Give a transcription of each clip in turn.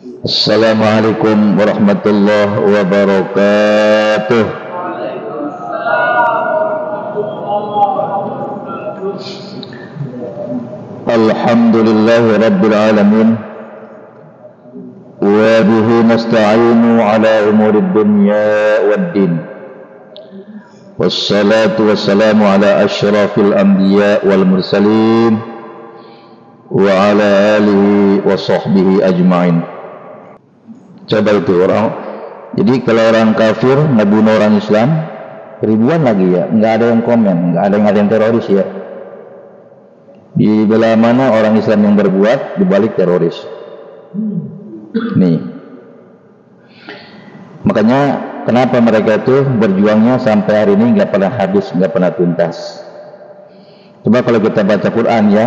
Assalamualaikum warahmatullahi wabarakatuh. Alhamdulillahi rabbil alamin, wa bihi nasta'inu ala umurid dunya waddin. Wassalatu wassalamu ala asyrafil anbiya wal mursalin wa ala alihi wa sahbihi ajma'in. Coba itu orang, jadi kalau orang kafir ngebunuh orang Islam ribuan lagi ya, nggak ada yang komen, nggak ada yang ngatain teroris ya. Di belah mana orang Islam yang berbuat dibalik teroris. Nih, makanya kenapa mereka itu berjuangnya sampai hari ini nggak pernah habis, nggak pernah tuntas. Coba kalau kita baca Quran ya,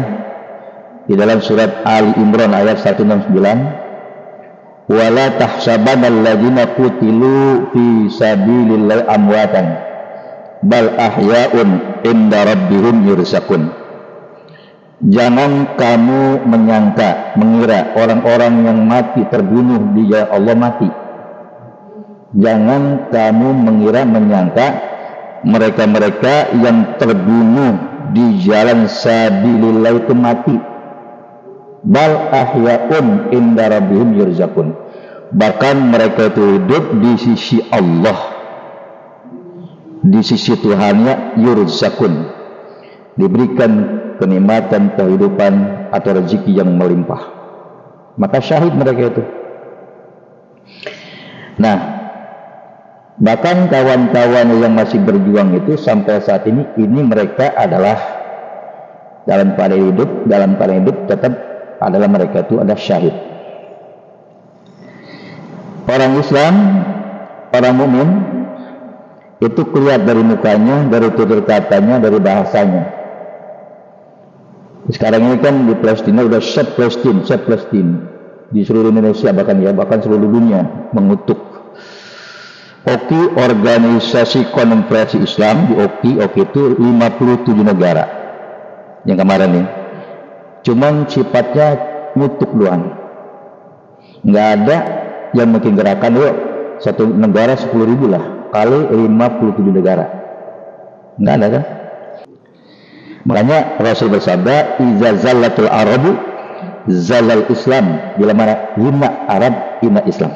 di dalam surat Ali Imran ayat 169. Wala tahsabanal ladzina qutilu fi sabilillahi amwatan bal ahya'un inda rabbihim yurzaqun. Jangan kamu mengira orang-orang yang mati terbunuh di jalan Allah mati. Jangan kamu menyangka mereka-mereka yang terbunuh di jalan sabilillah itu mati. Bal ahya'un inda rabbihim yurzaqun. Bahkan mereka itu hidup di sisi Allah, di sisi Tuhannya, yurzaqun, diberikan kenikmatan kehidupan atau rezeki yang melimpah. Maka syahid mereka itu. Nah, bahkan kawan-kawan yang masih berjuang itu sampai saat ini mereka adalah dalam keadaan hidup tetap adalah mereka itu ada syahid. Orang Islam, orang mukmin itu kelihatan dari mukanya, dari tutur katanya, dari bahasanya. Sekarang ini kan di Palestina udah Save Palestine di seluruh Indonesia bahkan seluruh dunia mengutuk. OKI, Organisasi Konferensi Islam, di OKI itu 57 negara yang kemarin nih. Cuman sifatnya ngutuk doang, nggak ada yang mungkin gerakan. Yuk, satu negara 10.000 lah kali 57 negara, nggak ada kan. Makanya Rasul bersabda, iza zallatul arabu zalal Islam. Bila mana hina Arab hina Islam,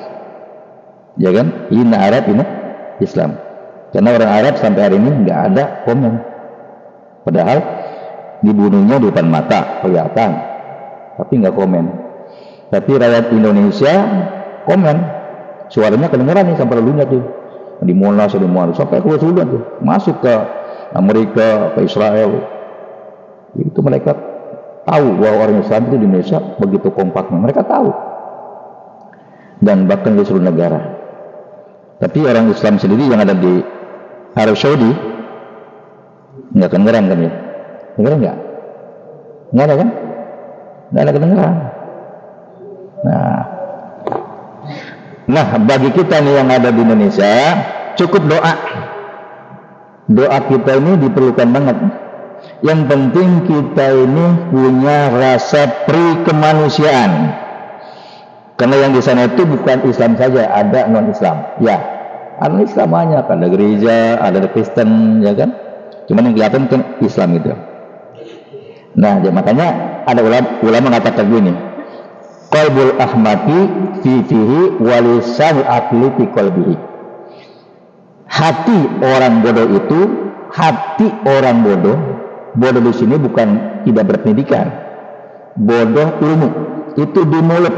ya kan, hina Arab hina Islam. Karena orang Arab sampai hari ini nggak ada komen, padahal dibunuhnya di depan mata kelihatan, tapi nggak komen. Tapi rakyat Indonesia komen, suaranya kedengeran nih sampai lalunya tuh di Monas, sampai ke Sudan tuh, masuk ke Amerika, ke Israel. Itu mereka tahu bahwa orang Islam itu di Indonesia begitu kompaknya, mereka tahu, dan bahkan di seluruh negara. Tapi orang Islam sendiri yang ada di Arab Saudi nggak kedengeran kan ya? Dengar nggak? Nggak ada kan? Nggak ada kedengaran. Nah, bagi kita nih yang ada di Indonesia, cukup doa. Doa kita ini diperlukan banget. Yang penting kita ini punya rasa kemanusiaan. Karena yang di sana itu bukan Islam saja, ada non-Islam. Ya, ada Islam banyak, ada gereja, ada Kristen, ya kan? Cuman yang kelihatan kan Islam itu. Nah, makanya ada ulama mengatakan begini, qalbul ahmaqi fi fihi wa lisanul aqli fi qalbihi. Hati orang bodoh di sini bukan tidak berpendidikan, bodoh ilmu itu di mulut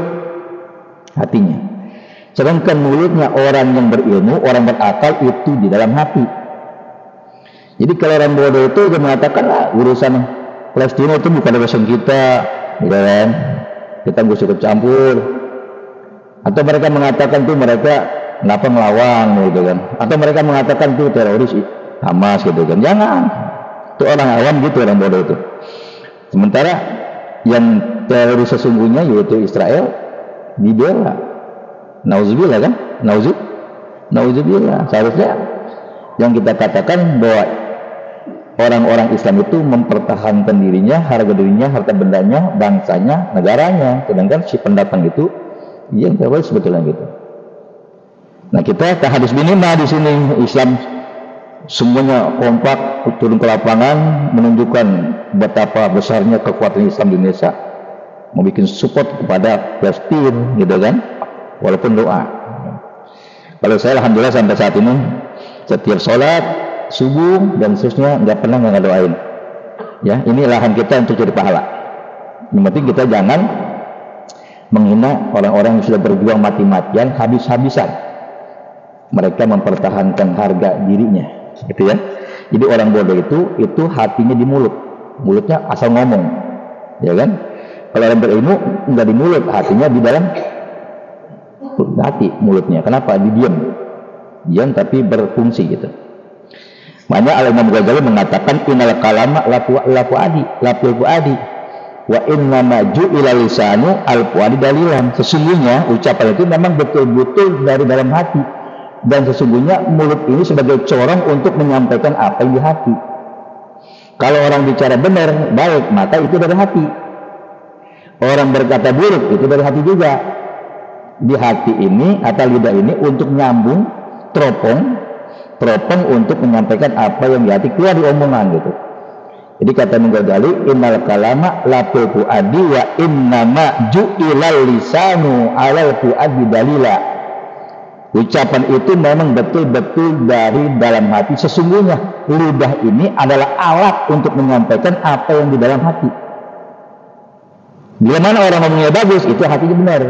hatinya. Sedangkan mulutnya orang yang berilmu, orang berakal itu di dalam hati. Jadi kalau orang bodoh itu dia mengatakan urusan Palestina itu bukan urusan kita, gitu kan? Kita nggak usah ikut campur. Atau mereka mengatakan tuh mereka kenapa ngelawan, gitu kan? Atau mereka mengatakan tuh teroris Hamas, gitu kan? Jangan. Itu orang awam gitu, orang bodoh itu. Sementara yang teroris sesungguhnya yaitu Israel dibela. Nauzubillah kan? Nauzubillah. Seharusnya yang kita katakan bahwa orang-orang Islam itu mempertahankan dirinya, harga dirinya, harta bendanya, bangsanya, negaranya. Sedangkan si pendatang itu Yang teroris sebetulnya gitu. Nah kita ke hadis minima di sini Islam semuanya kompak turun ke lapangan menunjukkan betapa besarnya kekuatan Islam di Indonesia, membuat support kepada Palestina gitu kan, walaupun doa. Kalau saya alhamdulillah sampai saat ini setiap sholat subuh dan seterusnya nggak pernah nggak doain. Ya ini lahan kita untuk cari pahala. Yang penting kita jangan menghina orang-orang yang sudah berjuang mati-matian habis-habisan. Mereka mempertahankan harga dirinya, gitu ya. Jadi orang bodoh itu hatinya di mulut, mulutnya asal ngomong, ya kan? Kalau orang berilmu nggak di mulut, hatinya di dalam hati mulutnya. Kenapa? Diam tapi berfungsi gitu. Makanya Al-Imam Ghazali mengatakan innal kalama lafu adi wa inna maju ila lisanu al-fuadi dalilan. Sesungguhnya ucapan itu memang betul-betul dari dalam hati, dan sesungguhnya mulut ini sebagai corong untuk menyampaikan apa yang di hati. Kalau orang bicara benar, baik, maka itu dari hati. Orang berkata buruk, itu dari hati juga. Di hati ini atau lidah ini untuk nyambung teropong untuk menyampaikan apa yang di hati keluar di omongan gitu. Jadi kata Ghazali, innal kalama la fuadi wa innama ju'ilal lisanu alal fuadi dalila. Ucapan itu memang betul-betul dari dalam hati. Sesungguhnya lidah ini adalah alat untuk menyampaikan apa yang di dalam hati. Bila mana orang ngomongnya bagus, itu hatinya benar.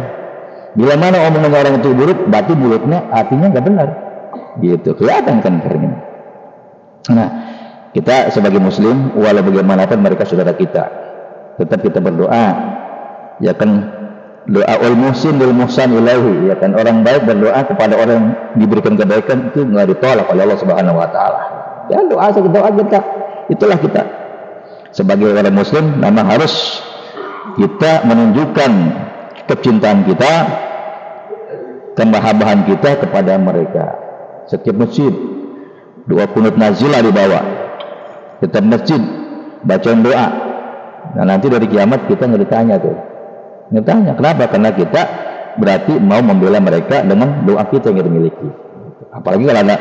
Bila mana omongan orang itu buruk, berarti mulutnya hatinya nggak benar. Gitu, kelihatan kan karena. Nah, kita sebagai muslim, walau bagaimanapun mereka saudara kita, tetap kita berdoa. Ya kan, doa ul muhsin lil muhsan ilaihi, ya kan, orang baik berdoa kepada orang yang diberikan kebaikan itu nggak ditolak oleh Allah Subhanahu wa taala. Ya doa kita, itulah kita. Sebagai orang muslim memang harus kita menunjukkan kecintaan kita, kemahabbatan kita kepada mereka. Setiap masjid doa kunut nazilah dibawa, setiap masjid bacaan doa. Nah nanti dari kiamat kita nggak ditanya tuh. Ngetanya kenapa? Karena kita berarti mau membela mereka dengan doa kita yang kita miliki. Apalagi kalau ada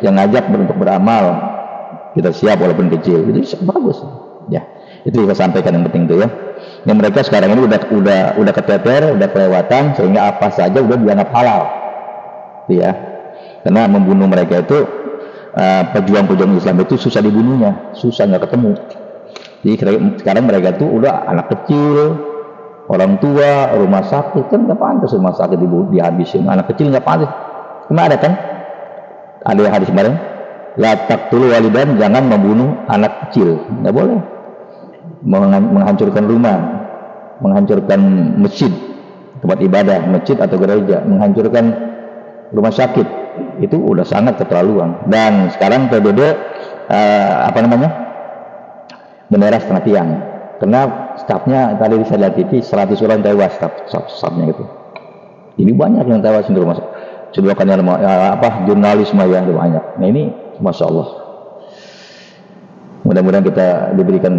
yang ngajak untuk beramal, kita siap walaupun kecil, itu bagus. Ya, itu kita sampaikan yang penting itu ya. Yang mereka sekarang ini udah keteter, udah kelewatan, sehingga apa saja udah dianggap halal. Itu ya. Karena membunuh mereka itu pejuang-pejuang Islam itu susah dibunuhnya, susah nggak ketemu. Jadi sekarang mereka tuh udah anak kecil, orang tua, rumah sakit, kan nggak pantas rumah sakit dihabisin, anak kecil nggak pantas. Kemana kan? Ada yang hadis kemarin, la taqtulu walidan, jangan membunuh anak kecil, nggak boleh. Menghancurkan rumah, menghancurkan masjid, tempat ibadah, masjid atau gereja, menghancurkan rumah sakit, itu udah sangat keterlaluan. Dan sekarang PBB bendera setengah tiang. Karena stafnya tadi saya lihat TV 100 orang tewas, stafnya gitu. Ini banyak yang tewas untuk rumah sakit. Sebelokannya jurnalisme yang banyak. Nah ini masya Allah. Mudah-mudahan kita diberikan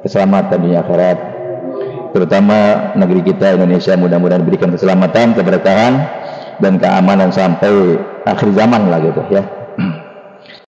keselamatan dunia akhirat, terutama negeri kita Indonesia, mudah-mudahan diberikan keselamatan, keberkahan dan keamanan sampai akhir zaman lah gitu ya.